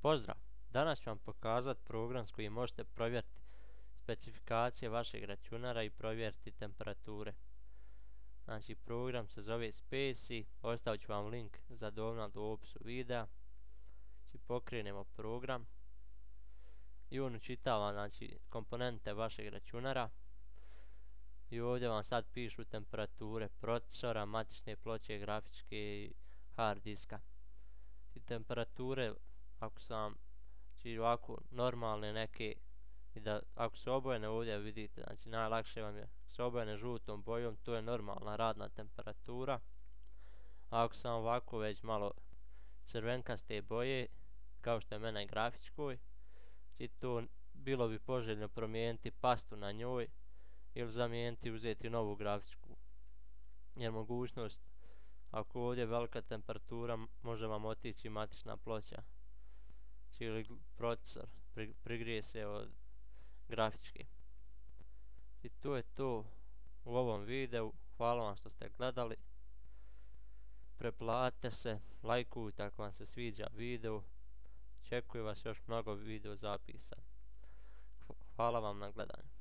Pozdrav! Danas ću vam pokazati program s kojim možete provjeriti specifikacije vašeg računara i provjeriti temperature. Znači, program se zove Spacey, ostavit ću vam link za download u opisu videa. Znači, pokrenemo program i on učitava, znači, komponente vašeg računara. I ovdje vam sad pišu temperature procesora, matične ploče, grafičke i hard diska. I temperature, ako su vam ovako normalne neke, i da ako su obojene ovdje vidite, znači najlakše vam je, ako su obojene žutom bojom, to je normalna radna temperatura. A ako su vam ovako već malo crvenkaste boje, kao što je mene grafičkoj, znači to bilo bi poželjno promijeniti pastu na njoj ili zamijeniti, uzeti novu grafičku. Jer mogućnost, ako ovdje je velika temperatura, može vam otići matična ploča ili procesor, prigrije se od grafičke. I to je to u ovom videu. Hvala vam što ste gledali. Preplatite se, lajkujte ako vam se sviđa video. Očekuje vas još mnogo video zapisa. Hvala vam na gledanju.